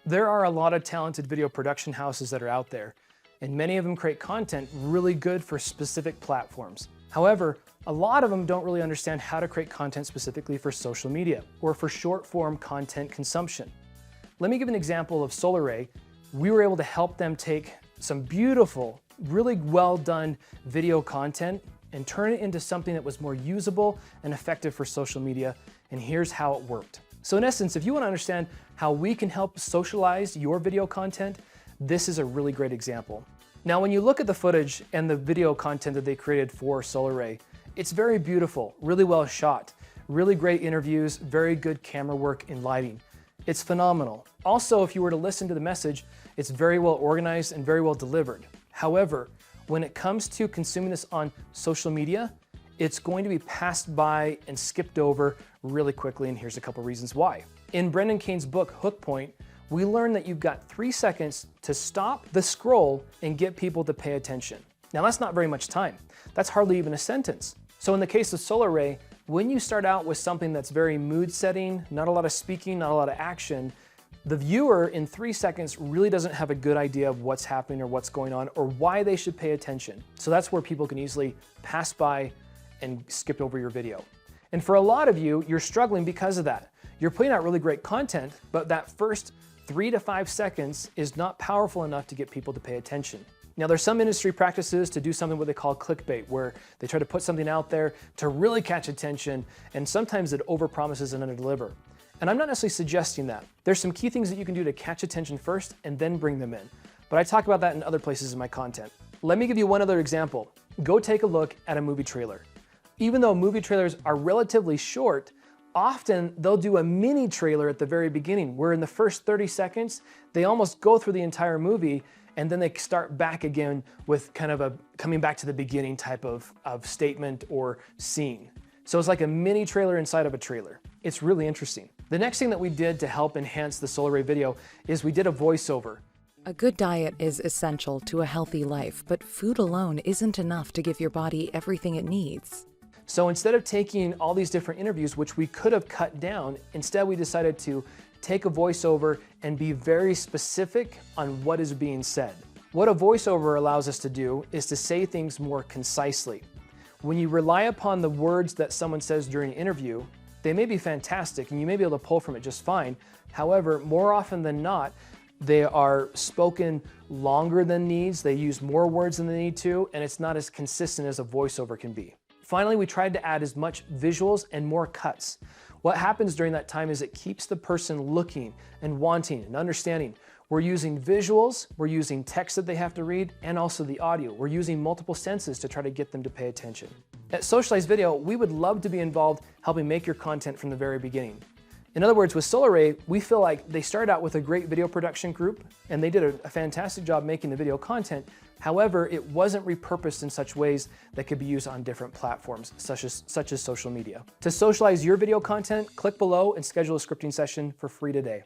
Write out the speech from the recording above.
There are a lot of talented video production houses that are out there, and many of them create content really good for specific platforms. However, a lot of them don't really understand how to create content specifically for social media or for short form content consumption. Let me give an example of Solaray. We were able to help them take some beautiful, really well done video content and turn it into something that was more usable and effective for social media, and here's how it worked. So in essence, if you want to understand how we can help socialize your video content, this is a really great example. Now, when you look at the footage and the video content that they created for Solaray, it's very beautiful, really well shot, really great interviews, very good camera work and lighting. It's phenomenal. Also, if you were to listen to the message, it's very well organized and very well delivered. However, when it comes to consuming this on social media, it's going to be passed by and skipped over really quickly, and here's a couple reasons why. In Brendan Kane's book, Hook Point, we learned that you've got 3 seconds to stop the scroll and get people to pay attention. Now that's not very much time. That's hardly even a sentence. So in the case of Solaray, when you start out with something that's very mood setting, not a lot of speaking, not a lot of action, the viewer in 3 seconds really doesn't have a good idea of what's happening or what's going on or why they should pay attention. So that's where people can easily pass by and skip over your video. And for a lot of you, you're struggling because of that. You're putting out really great content, but that first 3 to 5 seconds is not powerful enough to get people to pay attention. Now, there's some industry practices to do something what they call clickbait, where they try to put something out there to really catch attention, and sometimes it overpromises and underdeliver. And I'm not necessarily suggesting that. There's some key things that you can do to catch attention first and then bring them in. But I talk about that in other places in my content. Let me give you one other example. Go take a look at a movie trailer. Even though movie trailers are relatively short, often they'll do a mini trailer at the very beginning, where in the first 30 seconds, they almost go through the entire movie, and then they start back again with kind of a coming back to the beginning type of statement or scene. So it's like a mini trailer inside of a trailer. It's really interesting. The next thing that we did to help enhance the Solaray video is we did a voiceover. A good diet is essential to a healthy life, but food alone isn't enough to give your body everything it needs. So instead of taking all these different interviews, which we could have cut down, instead we decided to take a voiceover and be very specific on what is being said. What a voiceover allows us to do is to say things more concisely. When you rely upon the words that someone says during an interview, they may be fantastic and you may be able to pull from it just fine. However, more often than not, they are spoken longer than needs, they use more words than they need to, and it's not as consistent as a voiceover can be. Finally, we tried to add as much visuals and more cuts. What happens during that time is it keeps the person looking and wanting and understanding. We're using visuals, we're using text that they have to read, and also the audio. We're using multiple senses to try to get them to pay attention. At Socialize Video, we would love to be involved helping make your content from the very beginning. In other words, with Solaray, we feel like they started out with a great video production group, and they did a fantastic job making the video content. However, it wasn't repurposed in such ways that could be used on different platforms, such as social media. To socialize your video content, click below and schedule a scripting session for free today.